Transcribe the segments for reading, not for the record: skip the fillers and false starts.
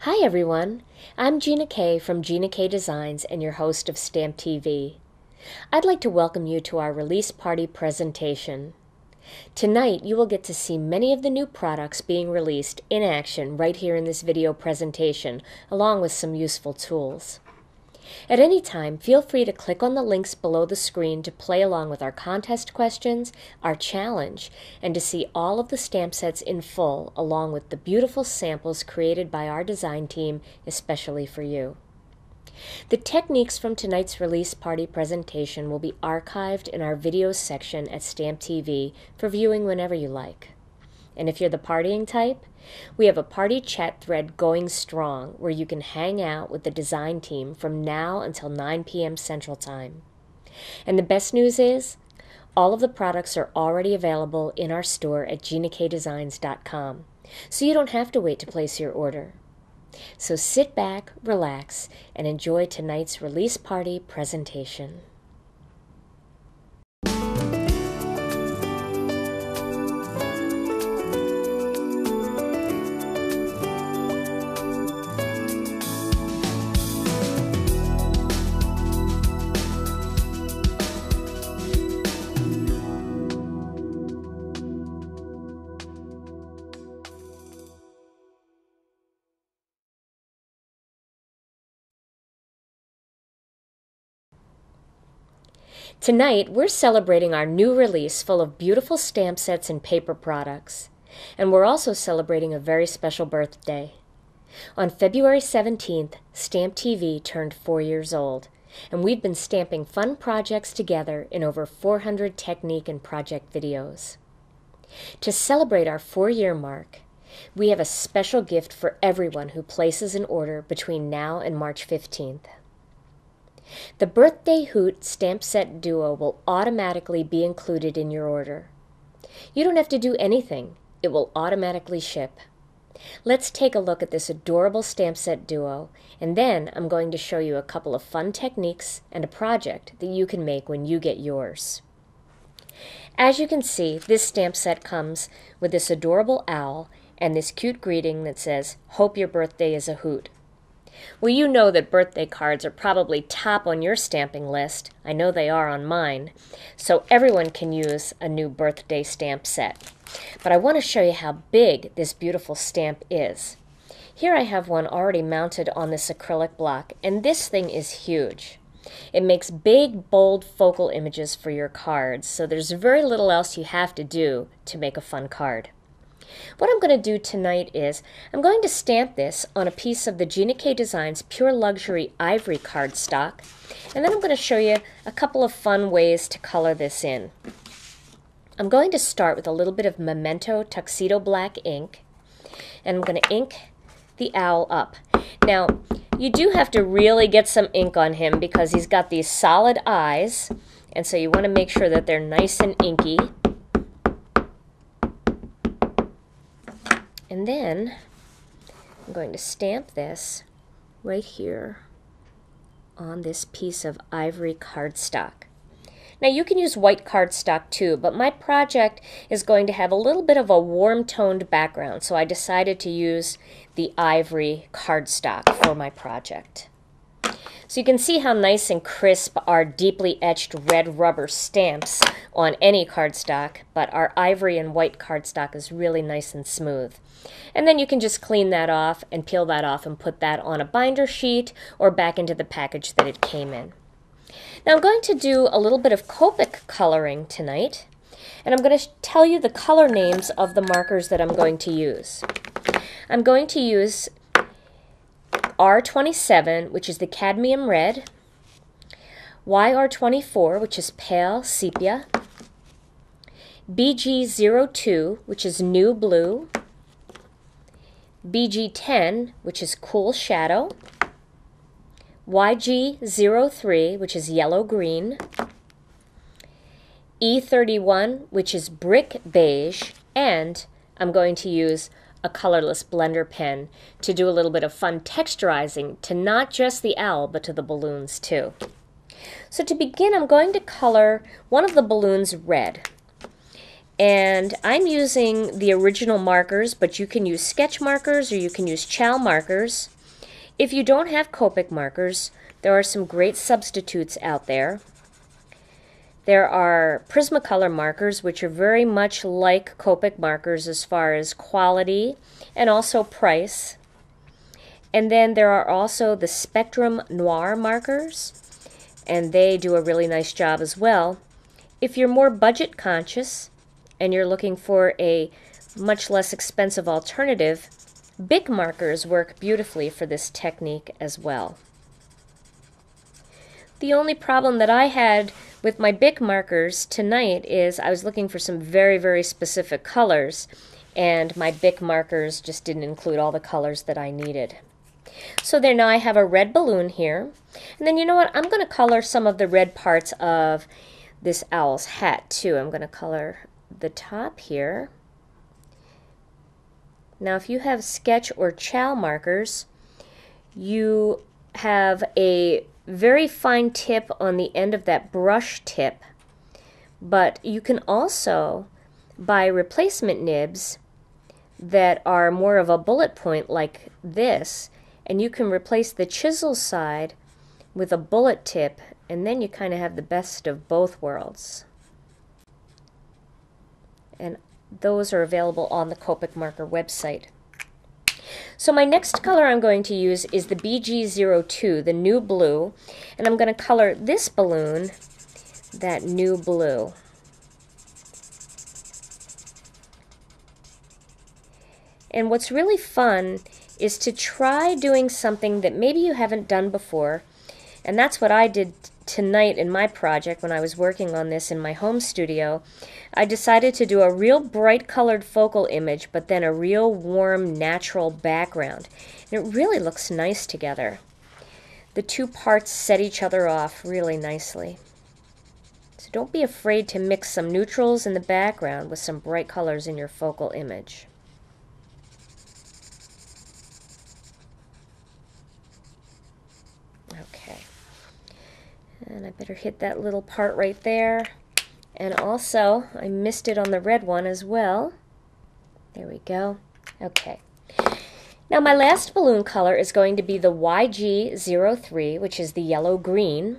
Hi everyone, I'm Gina K from Gina K Designs and your host of StampTV. I'd like to welcome you to our release party presentation. Tonight you will get to see many of the new products being released in action right here in this video presentation, along with some useful tools. At any time, feel free to click on the links below the screen to play along with our contest questions, our challenge, and to see all of the stamp sets in full, along with the beautiful samples created by our design team, especially for you. The techniques from tonight's release party presentation will be archived in our videos section at StampTV for viewing whenever you like. And if you're the partying type, we have a party chat thread going strong where you can hang out with the design team from now until 9 p.m. Central Time. And the best news is, all of the products are already available in our store at ginakdesigns.com, so you don't have to wait to place your order. So sit back, relax, and enjoy tonight's release party presentation. Tonight, we're celebrating our new release full of beautiful stamp sets and paper products. And we're also celebrating a very special birthday. On February 17th, StampTV turned 4 years old, and we've been stamping fun projects together in over 400 technique and project videos. To celebrate our 4-year mark, we have a special gift for everyone who places an order between now and March 15th. The Birthday Hoot Stamp Set Duo will automatically be included in your order. You don't have to do anything. It will automatically ship. Let's take a look at this adorable stamp set duo, and then I'm going to show you a couple of fun techniques and a project that you can make when you get yours. As you can see, this stamp set comes with this adorable owl and this cute greeting that says, "Hope your birthday is a hoot." Well, you know that birthday cards are probably top on your stamping list. I know they are on mine. So everyone can use a new birthday stamp set. But I want to show you how big this beautiful stamp is. Here I have one already mounted on this acrylic block, and this thing is huge. It makes big, bold focal images for your cards, so there's very little else you have to do to make a fun card. What I'm going to do tonight is I'm going to stamp this on a piece of the Gina K Designs Pure Luxury Ivory cardstock, and then I'm going to show you a couple of fun ways to color this in. I'm going to start with a little bit of Memento Tuxedo Black ink, and I'm going to ink the owl up. Now, you do have to really get some ink on him because he's got these solid eyes, and so you want to make sure that they're nice and inky. And then I'm going to stamp this right here on this piece of ivory cardstock. Now you can use white cardstock too, but my project is going to have a little bit of a warm-toned background, so I decided to use the ivory cardstock for my project. So you can see how nice and crisp our deeply etched red rubber stamps on any cardstock, but our ivory and white cardstock is really nice and smooth. And then you can just clean that off and peel that off and put that on a binder sheet or back into the package that it came in. Now I'm going to do a little bit of Copic coloring tonight, and I'm going to tell you the color names of the markers that I'm going to use. I'm going to use R27, which is the cadmium red, YR24, which is pale sepia, BG02, which is new blue, BG10, which is cool shadow, YG03, which is yellow green, E31, which is brick beige, and I'm going to use a colorless blender pen to do a little bit of fun texturizing to not just the owl but to the balloons too. So to begin, I'm going to color one of the balloons red. And I'm using the original markers, but you can use sketch markers or you can use Chow markers. If you don't have Copic markers, there are some great substitutes out there. There are Prismacolor markers, which are very much like Copic markers as far as quality and also price. And then there are also the Spectrum Noir markers, and they do a really nice job as well. If you're more budget conscious and you're looking for a much less expensive alternative, Bic markers work beautifully for this technique as well. The only problem that I had with my Bic markers tonight is I was looking for some very, very specific colors, and my Bic markers just didn't include all the colors that I needed. So there, now I have a red balloon here, and then you know what, I'm going to color some of the red parts of this owl's hat too. I'm going to color the top here. Now if you have sketch or Chow markers, you have a very fine tip on the end of that brush tip, but you can also buy replacement nibs that are more of a bullet point like this, and you can replace the chisel side with a bullet tip, and then you kind of have the best of both worlds. And those are available on the Copic marker website. So my next color I'm going to use is the BG02, the new blue, and I'm going to color this balloon that new blue. And what's really fun is to try doing something that maybe you haven't done before, and that's what I did tonight in my project when I was working on this in my home studio. I decided to do a real bright colored focal image, but then a real warm natural background. And it really looks nice together. The two parts set each other off really nicely. So don't be afraid to mix some neutrals in the background with some bright colors in your focal image. Okay. And I better hit that little part right there. And also, I missed it on the red one as well. There we go. Okay. Now my last balloon color is going to be the YG03, which is the yellow-green.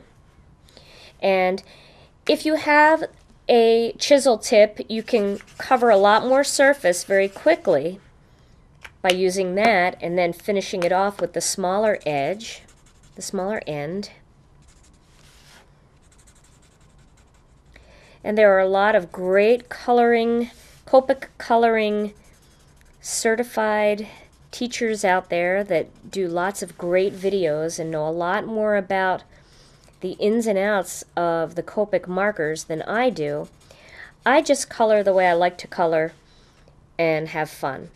And if you have a chisel tip, you can cover a lot more surface very quickly by using that and then finishing it off with the smaller edge, the smaller end. And there are a lot of great coloring, Copic coloring certified teachers out there that do lots of great videos and know a lot more about the ins and outs of the Copic markers than I do. I just color the way I like to color and have fun.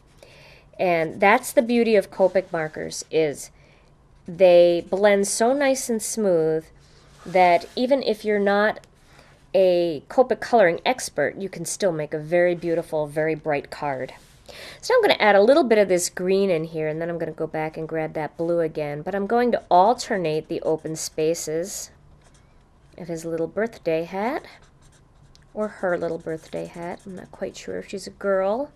And that's the beauty of Copic markers, is they blend so nice and smooth that even if you're not a Copic coloring expert, you can still make a very beautiful, very bright card. So I'm going to add a little bit of this green in here, and then I'm going to go back and grab that blue again. But I'm going to alternate the open spaces of his little birthday hat, or her little birthday hat. I'm not quite sure if she's a girl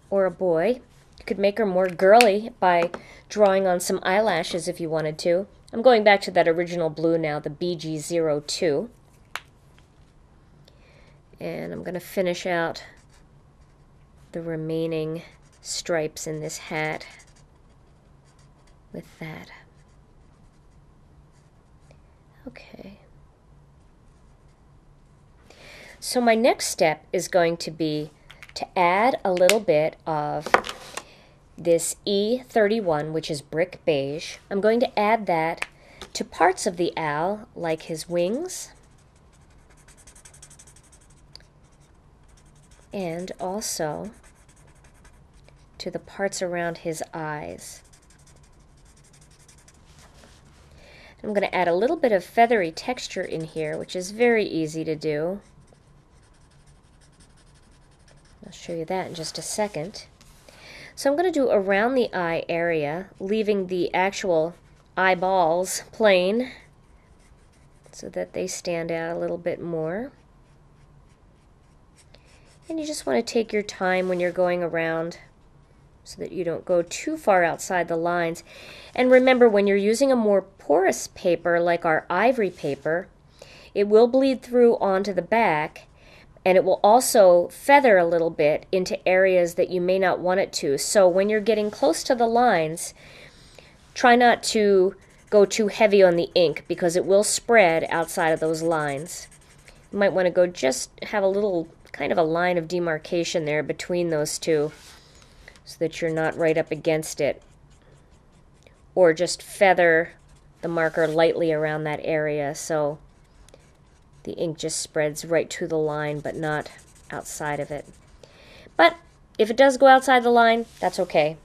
or a boy. You could make her more girly by drawing on some eyelashes if you wanted to. I'm going back to that original blue now, the BG02. And I'm going to finish out the remaining stripes in this hat with that. Okay. So my next step is going to be to add a little bit of this E31, which is brick beige. I'm going to add that to parts of the owl, like his wings, and also to the parts around his eyes. I'm going to add a little bit of feathery texture in here, which is very easy to do. I'll show you that in just a second. So I'm going to do around the eye area, leaving the actual eyeballs plain so that they stand out a little bit more. And you just want to take your time when you're going around so that you don't go too far outside the lines. And remember, when you're using a more porous paper like our ivory paper, it will bleed through onto the back, and it will also feather a little bit into areas that you may not want it to. So when you're getting close to the lines, try not to go too heavy on the ink because it will spread outside of those lines. You might want to go just have a little kind of a line of demarcation there between those two so that you're not right up against it. Or just feather the marker lightly around that area so the ink just spreads right to the line but not outside of it. But if it does go outside the line, that's okay,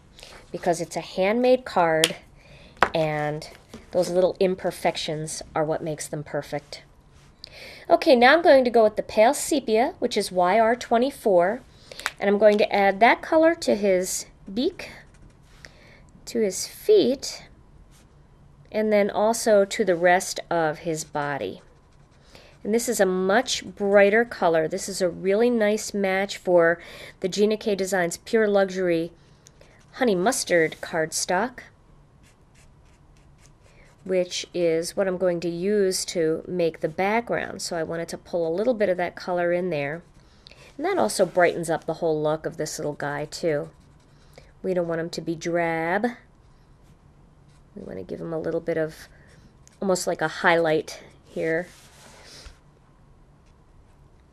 because it's a handmade card and those little imperfections are what makes them perfect. Okay, now I'm going to go with the pale sepia, which is YR24, and I'm going to add that color to his beak, to his feet, and then also to the rest of his body. And this is a much brighter color. This is a really nice match for the Gina K Designs Pure Luxury Honey Mustard cardstock, which is what I'm going to use to make the background. So I wanted to pull a little bit of that color in there. And that also brightens up the whole look of this little guy too. We don't want him to be drab. We want to give him a little bit of almost like a highlight here.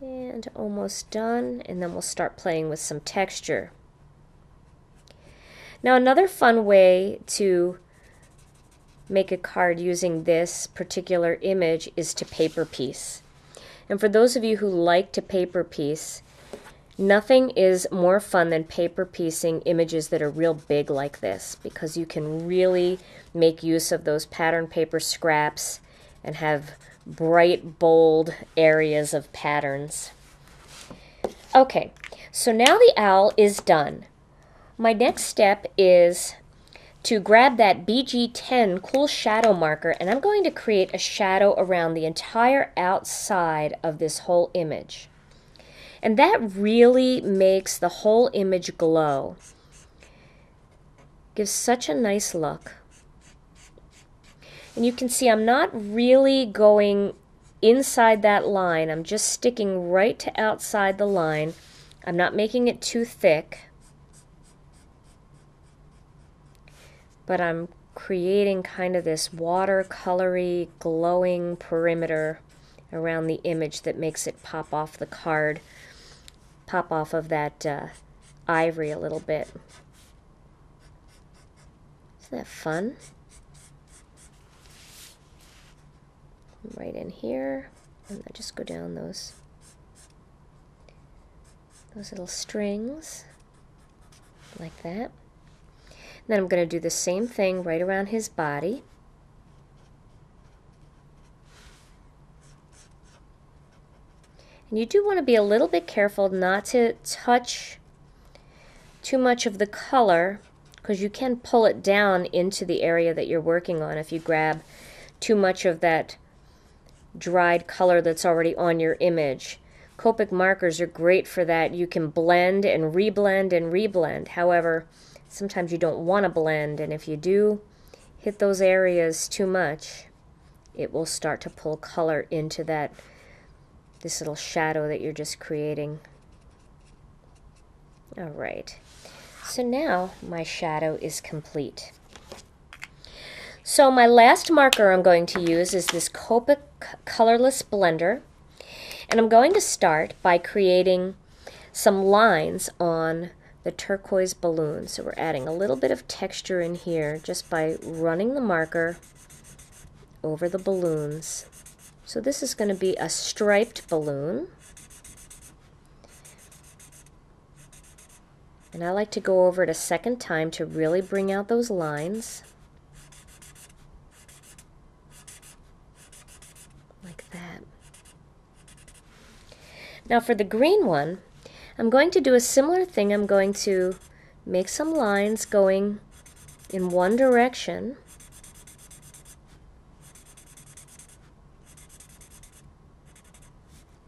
And almost done, and then we'll start playing with some texture. Now another fun way to make a card using this particular image is to paper piece. And for those of you who like to paper piece, nothing is more fun than paper piecing images that are real big like this, because you can really make use of those pattern paper scraps and have bright, bold areas of patterns. Okay, so now the owl is done. My next step is to grab that BG10 Cool Shadow marker, and I'm going to create a shadow around the entire outside of this whole image. And that really makes the whole image glow. Gives such a nice look. And you can see I'm not really going inside that line. I'm just sticking right to outside the line. I'm not making it too thick, but I'm creating kind of this watercolory, glowing perimeter around the image that makes it pop off the card, pop off of that ivory a little bit. Isn't that fun? Right in here, and then just go down those little strings like that. And then I'm going to do the same thing right around his body. And you do want to be a little bit careful not to touch too much of the color, because you can pull it down into the area that you're working on if you grab too much of that dried color that's already on your image. Copic markers are great for that. You can blend and reblend and reblend. However, sometimes you don't want to blend, and if you do hit those areas too much, it will start to pull color into this little shadow that you're just creating. Alright, so now my shadow is complete. So my last marker I'm going to use is this Copic colorless blender, and I'm going to start by creating some lines on the turquoise balloon. So we're adding a little bit of texture in here just by running the marker over the balloons. So this is going to be a striped balloon, and I like to go over it a second time to really bring out those lines. That. Now for the green one, I'm going to do a similar thing. I'm going to make some lines going in one direction.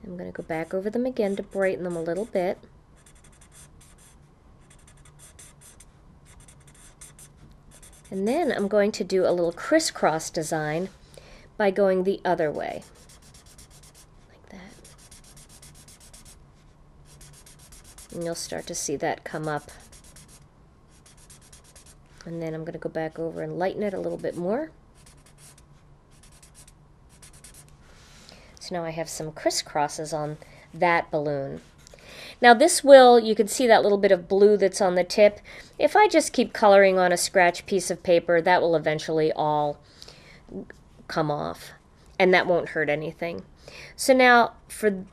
I'm going to go back over them again to brighten them a little bit. And then I'm going to do a little crisscross design by going the other way, like that. And you'll start to see that come up. And then I'm going to go back over and lighten it a little bit more. So now I have some crisscrosses on that balloon. Now this will, you can see that little bit of blue that's on the tip. If I just keep coloring on a scratch piece of paper, that will eventually all come off, and that won't hurt anything. So now for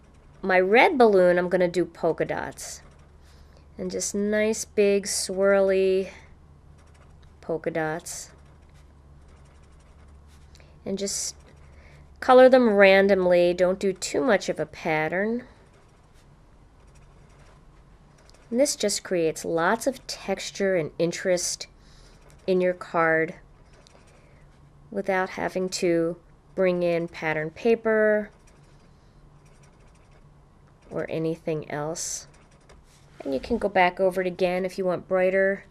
my red balloon, I'm going to do polka dots. And just nice big swirly polka dots. And just color them randomly. Don't do too much of a pattern. And this just creates lots of texture and interest in your card without having to bring in pattern paper or anything else. And you can go back over it again if you want brighter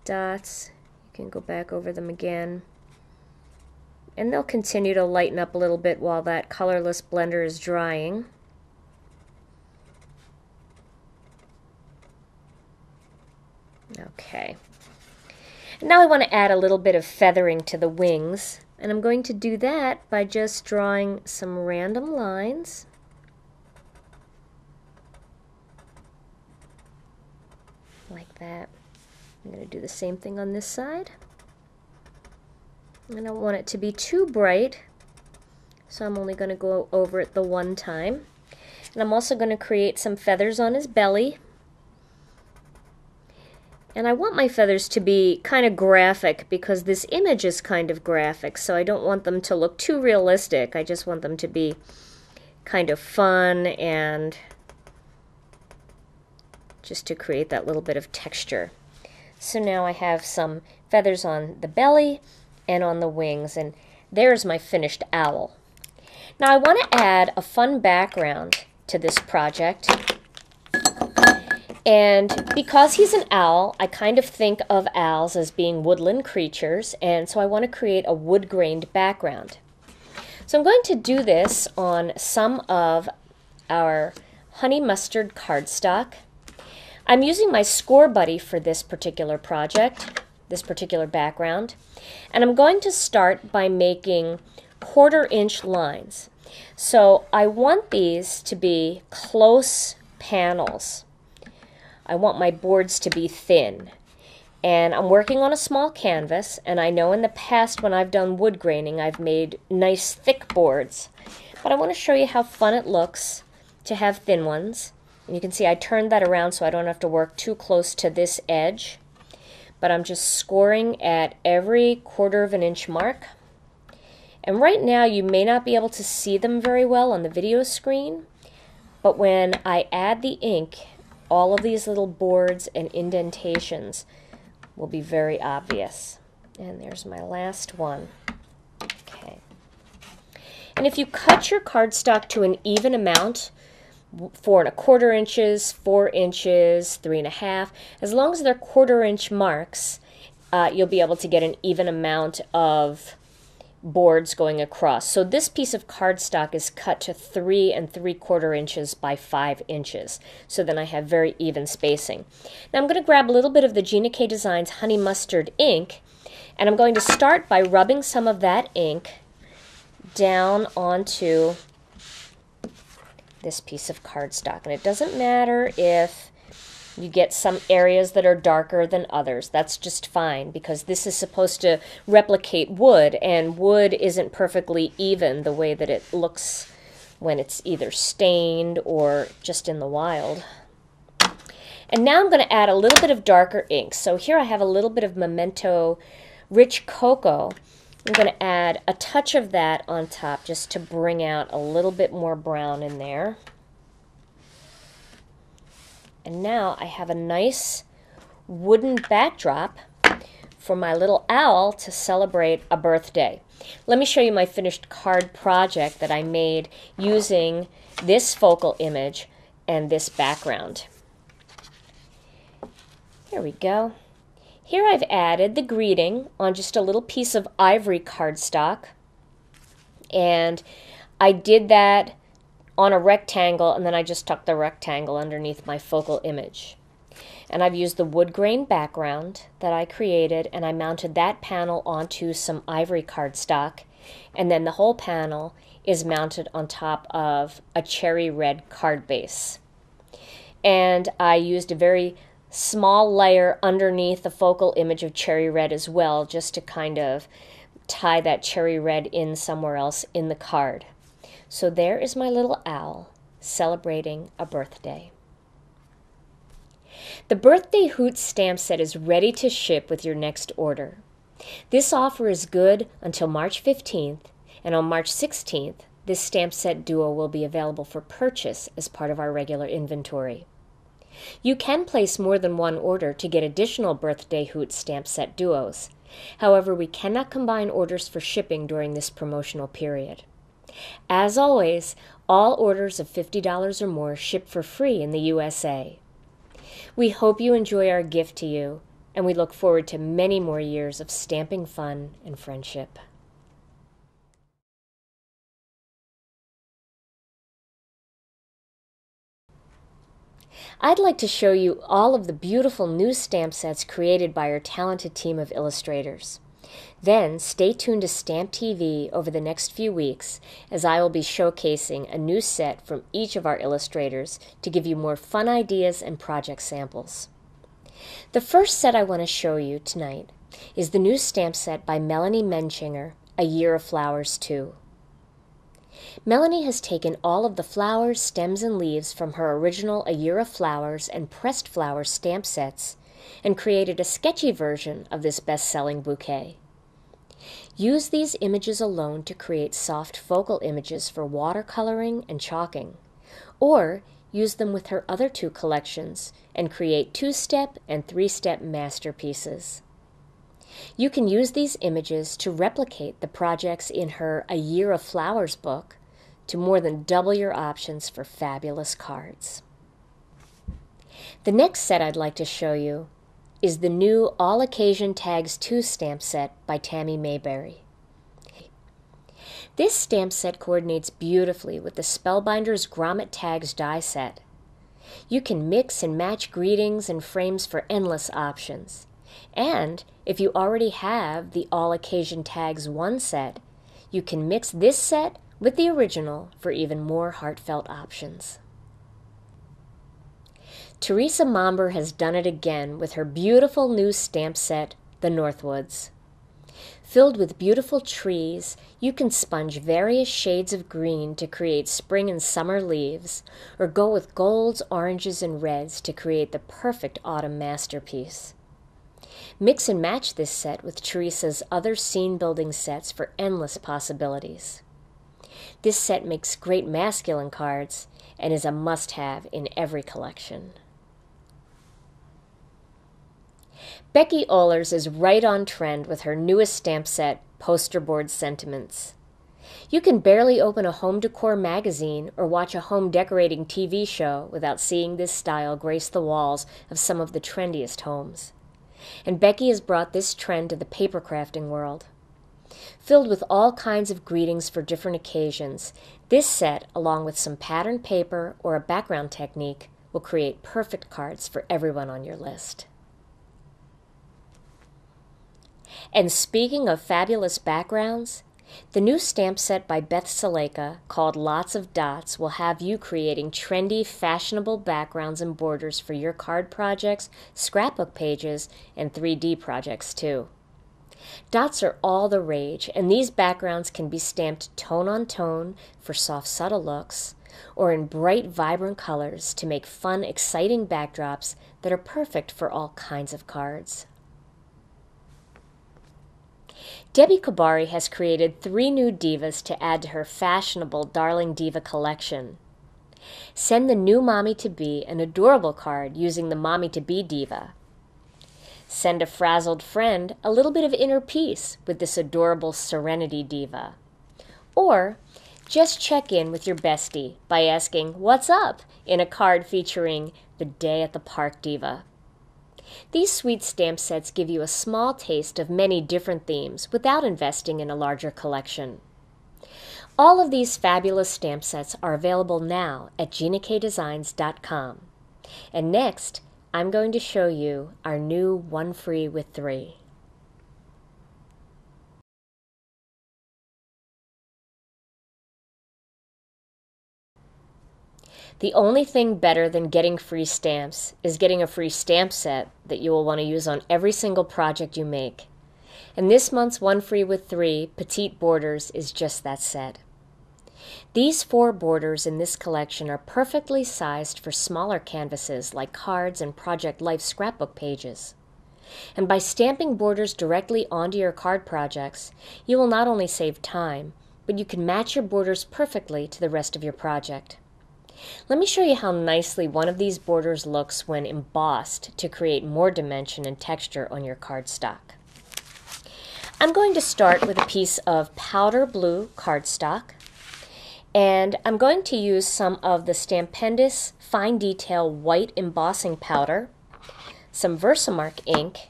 dots. You can go back over them again. And they'll continue to lighten up a little bit while that colorless blender is drying. Okay. Now I want to add a little bit of feathering to the wings, and I'm going to do that by just drawing some random lines. Like that. I'm going to do the same thing on this side. I don't want it to be too bright, so I'm only going to go over it the one time. And I'm also going to create some feathers on his belly. And I want my feathers to be kind of graphic because this image is kind of graphic, so I don't want them to look too realistic. I just want them to be kind of fun and just to create that little bit of texture. So now I have some feathers on the belly and on the wings, and there's my finished owl. Now I want to add a fun background to this project. And because he's an owl, I kind of think of owls as being woodland creatures, and so I want to create a wood-grained background. So I'm going to do this on some of our honey mustard cardstock. I'm using my Score Buddy for this particular project, this particular background, and I'm going to start by making 1/4 inch lines. So I want these to be close panels. I want my boards to be thin, and I'm working on a small canvas, and I know in the past when I've done wood graining I've made nice thick boards, but I want to show you how fun it looks to have thin ones. And you can see I turned that around so I don't have to work too close to this edge, but I'm just scoring at every 1/4 inch mark. And right now you may not be able to see them very well on the video screen, but when I add the ink, all of these little boards and indentations will be very obvious. And there's my last one. Okay. And if you cut your cardstock to an even amount, 4 1/4 inches, 4 inches, 3 1/2, as long as they're 1/4 inch marks, you'll be able to get an even amount of boards going across. So this piece of cardstock is cut to 3 3/4 inches by 5 inches. So then I have very even spacing. Now I'm going to grab a little bit of the Gina K Designs Honey Mustard ink, and I'm going to start by rubbing some of that ink down onto this piece of cardstock. And it doesn't matter if you get some areas that are darker than others. That's just fine because this is supposed to replicate wood, and wood isn't perfectly even the way that it looks when it's either stained or just in the wild. And now I'm going to add a little bit of darker ink. So here I have a little bit of Memento Rich Cocoa. I'm going to add a touch of that on top just to bring out a little bit more brown in there. And now I have a nice wooden backdrop for my little owl to celebrate a birthday. Let me show you my finished card project that I made using this focal image and this background. Here we go. Here I've added the greeting on just a little piece of ivory cardstock, and I did that on a rectangle, and then I just tucked the rectangle underneath my focal image. And I've used the wood grain background that I created, and I mounted that panel onto some ivory cardstock, and then the whole panel is mounted on top of a cherry red card base. And I used a very small layer underneath the focal image of cherry red as well, just to kind of tie that cherry red in somewhere else in the card. So there is my little owl celebrating a birthday. The Birthday Hoot stamp set is ready to ship with your next order. This offer is good until March 15th, and on March 16th, this stamp set duo will be available for purchase as part of our regular inventory. You can place more than one order to get additional Birthday Hoot stamp set duos. However, we cannot combine orders for shipping during this promotional period. As always, all orders of $50 or more ship for free in the USA. We hope you enjoy our gift to you, and we look forward to many more years of stamping fun and friendship. I'd like to show you all of the beautiful new stamp sets created by our talented team of illustrators. Then stay tuned to StampTV over the next few weeks, as I will be showcasing a new set from each of our illustrators to give you more fun ideas and project samples. The first set I want to show you tonight is the new stamp set by Melanie Menchinger, A Year of Flowers 2. Melanie has taken all of the flowers, stems, and leaves from her original A Year of Flowers and Pressed Flowers stamp sets and created a sketchy version of this best-selling bouquet. Use these images alone to create soft focal images for watercoloring and chalking, or use them with her other two collections and create two-step and three-step masterpieces. You can use these images to replicate the projects in her A Year of Flowers book to more than double your options for fabulous cards. The next set I'd like to show you is the new All Occasion Tags 2 stamp set by Tammy Mayberry. This stamp set coordinates beautifully with the Spellbinders Grommet Tags die set. You can mix and match greetings and frames for endless options. And if you already have the All Occasion Tags 1 set, you can mix this set with the original for even more heartfelt options. Teresa Momber has done it again with her beautiful new stamp set, The Northwoods. Filled with beautiful trees, you can sponge various shades of green to create spring and summer leaves, or go with golds, oranges, and reds to create the perfect autumn masterpiece. Mix and match this set with Teresa's other scene-building sets for endless possibilities. This set makes great masculine cards and is a must-have in every collection. Becky Ohlers is right on trend with her newest stamp set, Poster Board Sentiments. You can barely open a home decor magazine or watch a home decorating TV show without seeing this style grace the walls of some of the trendiest homes. And Becky has brought this trend to the paper crafting world. Filled with all kinds of greetings for different occasions, this set, along with some patterned paper or a background technique, will create perfect cards for everyone on your list. And speaking of fabulous backgrounds, the new stamp set by Beth Saleka, called Lots of Dots, will have you creating trendy, fashionable backgrounds and borders for your card projects, scrapbook pages, and 3D projects too. Dots are all the rage, and these backgrounds can be stamped tone on tone for soft, subtle looks, or in bright, vibrant colors to make fun, exciting backdrops that are perfect for all kinds of cards. Debbie Kabari has created 3 new divas to add to her fashionable Darling Diva collection. Send the new mommy-to-be an adorable card using the mommy-to-be diva. Send a frazzled friend a little bit of inner peace with this adorable Serenity diva. Or just check in with your bestie by asking, "What's up?" in a card featuring the Day at the Park diva. These sweet stamp sets give you a small taste of many different themes without investing in a larger collection. All of these fabulous stamp sets are available now at GinaKDesigns.com. And next, I'm going to show you our new One Free with 3. The only thing better than getting free stamps is getting a free stamp set that you will want to use on every single project you make. And this month's One Free with 3 Petite Borders is just that set. These 4 borders in this collection are perfectly sized for smaller canvases like cards and Project Life scrapbook pages. And by stamping borders directly onto your card projects, you will not only save time, but you can match your borders perfectly to the rest of your project. Let me show you how nicely one of these borders looks when embossed to create more dimension and texture on your cardstock. I'm going to start with a piece of powder blue cardstock, and I'm going to use some of the Stampendous Fine Detail White Embossing Powder, some Versamark ink,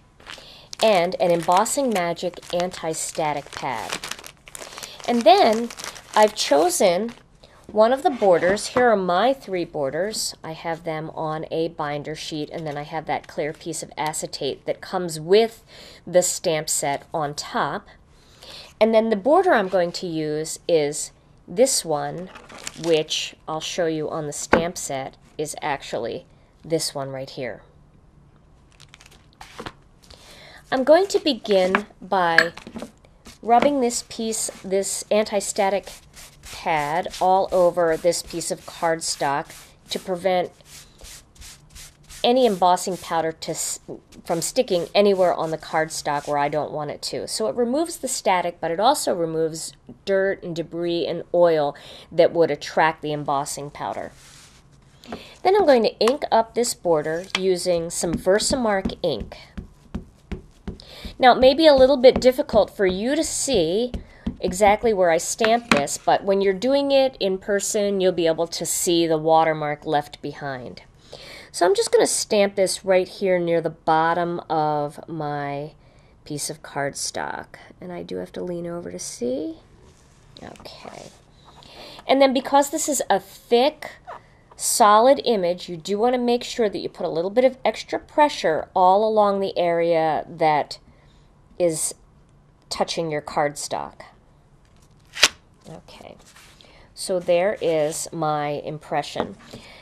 and an Embossing Magic Anti-Static Pad. And then I've chosen one of the borders. Here are my 3 borders. I have them on a binder sheet, and then I have that clear piece of acetate that comes with the stamp set on top. And then the border I'm going to use is this one, which I'll show you on the stamp set is actually this one right here. I'm going to begin by rubbing this anti-static pad all over this piece of cardstock to prevent any embossing powder from sticking anywhere on the cardstock where I don't want it to. So it removes the static, but it also removes dirt and debris and oil that would attract the embossing powder. Then I'm going to ink up this border using some Versamark ink. Now it may be a little bit difficult for you to see exactly where I stamped this, but when you're doing it in person, you'll be able to see the watermark left behind. So I'm just going to stamp this right here near the bottom of my piece of cardstock. And I do have to lean over to see. Okay. And then because this is a thick, solid image, you do want to make sure that you put a little bit of extra pressure all along the area that is touching your cardstock. Okay, so there is my impression.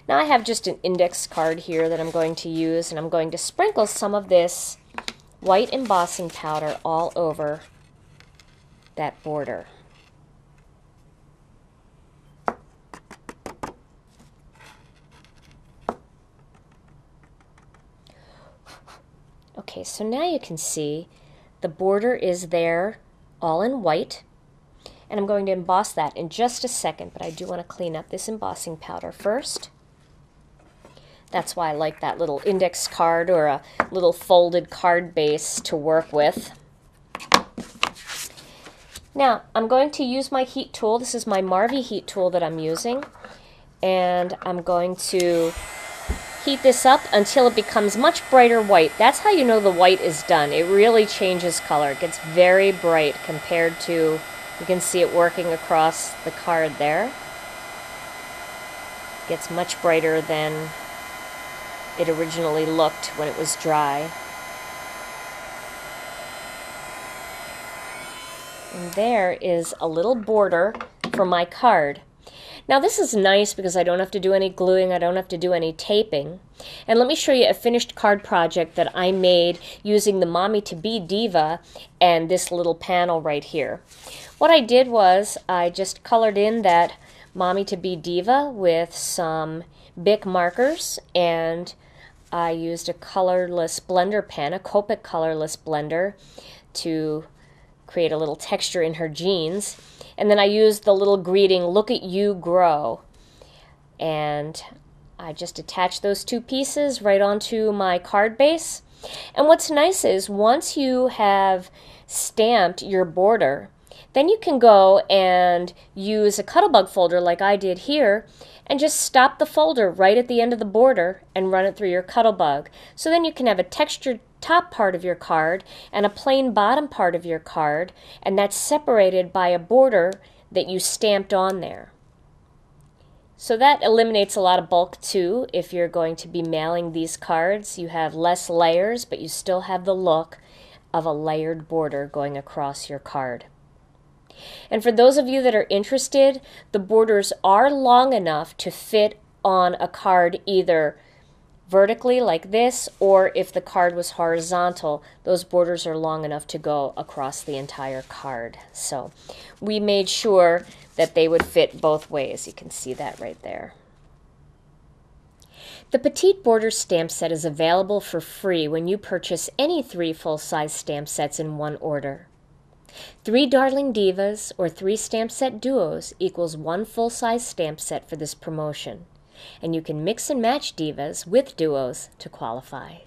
Now I have just an index card here that I'm going to use, and I'm going to sprinkle some of this white embossing powder all over that border. Okay, so now you can see the border is there all in white. And I'm going to emboss that in just a second, but I do want to clean up this embossing powder first. That's why I like that little index card or a little folded card base to work with. Now, I'm going to use my heat tool. This is my Marvy heat tool that I'm using. And I'm going to heat this up until it becomes much brighter white. That's how you know the white is done. It really changes color. It gets very bright compared to, you can see it working across the card there. It gets much brighter than it originally looked when it was dry. And there is a little border for my card. Now this is nice because I don't have to do any gluing, I don't have to do any taping. And let me show you a finished card project that I made using the Mommy to Be Diva and this little panel right here. What I did was I just colored in that Mommy to Be Diva with some Bic markers, and I used a colorless blender pen, a Copic colorless blender, to create a little texture in her jeans. And then I used the little greeting, "Look at you grow." And I just attached those two pieces right onto my card base. And what's nice is once you have stamped your border, then you can go and use a Cuttlebug folder like I did here and just stop the folder right at the end of the border and run it through your Cuttlebug. So then you can have a textured top part of your card and a plain bottom part of your card, and that's separated by a border that you stamped on there. So that eliminates a lot of bulk too. If you're going to be mailing these cards, you have less layers, but you still have the look of a layered border going across your card. And for those of you that are interested, the borders are long enough to fit on a card either vertically like this, or if the card was horizontal, those borders are long enough to go across the entire card. So we made sure that they would fit both ways. You can see that right there. The Petite Border stamp set is available for free when you purchase any 3 full-size stamp sets in one order. 3 Darling Divas or 3 stamp set duos equals 1 full-size stamp set for this promotion, and you can mix and match divas with duos to qualify.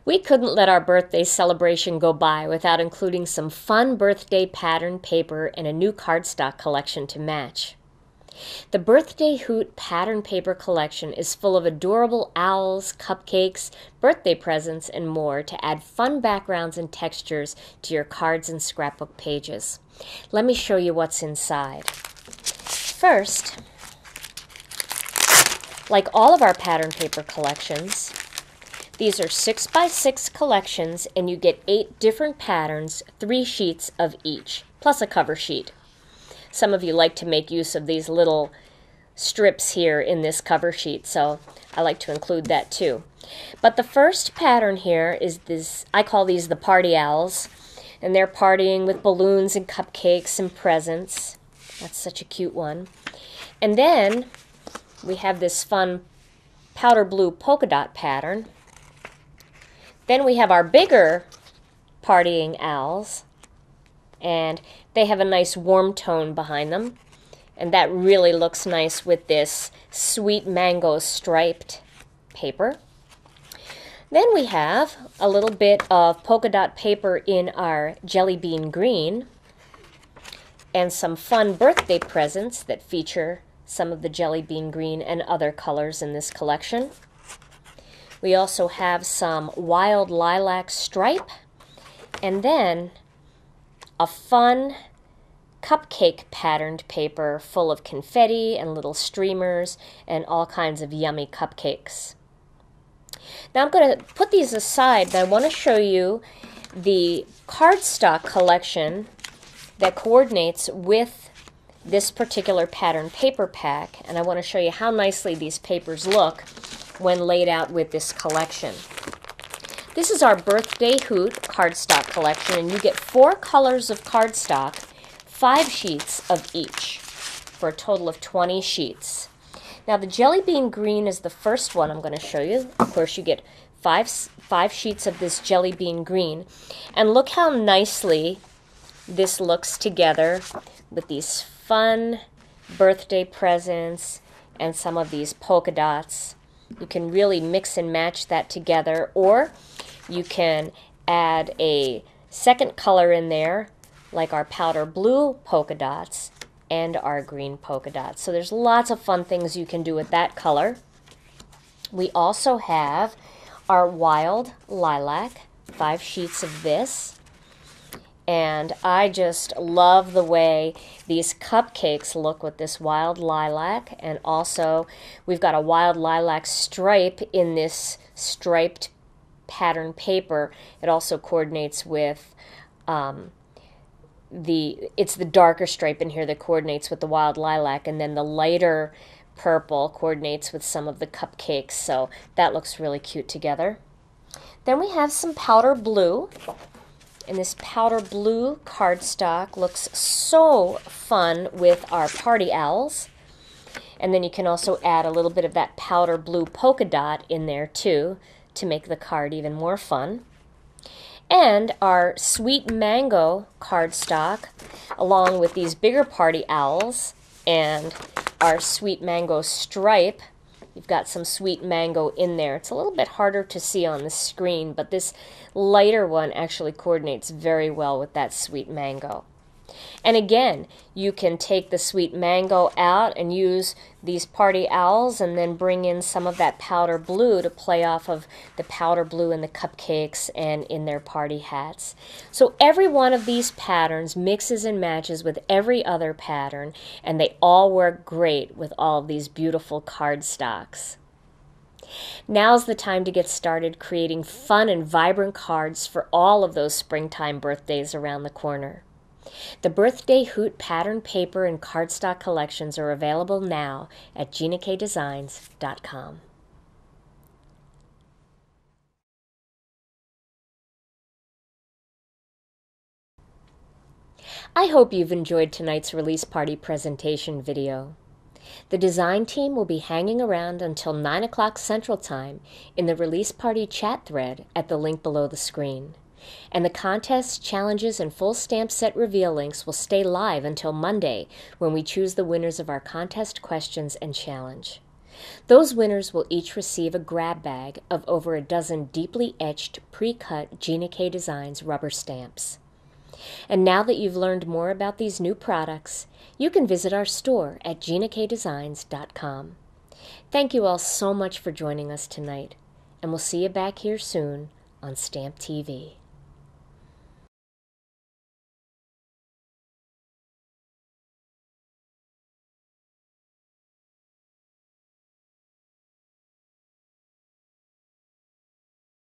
We couldn't let our birthday celebration go by without including some fun birthday pattern paper and a new cardstock collection to match. The Birthday Hoot pattern paper collection is full of adorable owls, cupcakes, birthday presents, and more to add fun backgrounds and textures to your cards and scrapbook pages. Let me show you what's inside. First, like all of our pattern paper collections, these are 6x6 collections, and you get 8 different patterns, 3 sheets of each, plus a cover sheet. Some of you like to make use of these little strips here in this cover sheet, so I like to include that too. But the first pattern here is this, I call these the party owls, and they're partying with balloons and cupcakes and presents. That's such a cute one. And then we have this fun powder blue polka dot pattern. Then we have our bigger partying owls, and they have a nice warm tone behind them, and that really looks nice with this sweet mango striped paper. Then we have a little bit of polka dot paper in our jelly bean green, and some fun birthday presents that feature some of the jelly bean green and other colors in this collection. We also have some wild lilac stripe, and then a fun cupcake patterned paper full of confetti and little streamers and all kinds of yummy cupcakes. Now I'm going to put these aside, but I want to show you the cardstock collection that coordinates with this particular pattern paper pack, and I want to show you how nicely these papers look when laid out with this collection. This is our Birthday Hoot cardstock collection, and you get 4 colors of cardstock, 5 sheets of each, for a total of 20 sheets. Now the jelly bean green is the first one I'm going to show you. Of course you get 5 sheets of this jelly bean green, and look how nicely this looks together with these fun birthday presents and some of these polka dots. You can really mix and match that together, or you can add a second color in there, like our powder blue polka dots and our green polka dots. So there's lots of fun things you can do with that color. We also have our wild lilac, 5 sheets of this. And I just love the way these cupcakes look with this wild lilac, and also we've got a wild lilac stripe in this striped pattern paper. It also coordinates with it's the darker stripe in here that coordinates with the wild lilac, and then the lighter purple coordinates with some of the cupcakes, so that looks really cute together. Then we have some powder blue. And this powder blue cardstock looks so fun with our party owls. And then you can also add a little bit of that powder blue polka dot in there too to make the card even more fun. And our sweet mango cardstock, along with these bigger party owls and our sweet mango stripe, you've got some sweet mango in there. It's a little bit harder to see on the screen, but this lighter one actually coordinates very well with that sweet mango. And again, you can take the sweet mango out and use these party owls and then bring in some of that powder blue to play off of the powder blue in the cupcakes and in their party hats. So every one of these patterns mixes and matches with every other pattern, and they all work great with all of these beautiful cardstocks. Now's the time to get started creating fun and vibrant cards for all of those springtime birthdays around the corner. The Birthday Hoot pattern paper and cardstock collections are available now at GinaKDesigns.com. I hope you've enjoyed tonight's release party presentation video. The design team will be hanging around until 9 o'clock Central Time in the release party chat thread at the link below the screen. And the contests, challenges, and full stamp set reveal links will stay live until Monday when we choose the winners of our contest questions and challenge. Those winners will each receive a grab bag of over a dozen deeply etched, pre-cut Gina K Designs rubber stamps. And now that you've learned more about these new products, you can visit our store at GinaKDesigns.com. Thank you all so much for joining us tonight, and we'll see you back here soon on StampTV.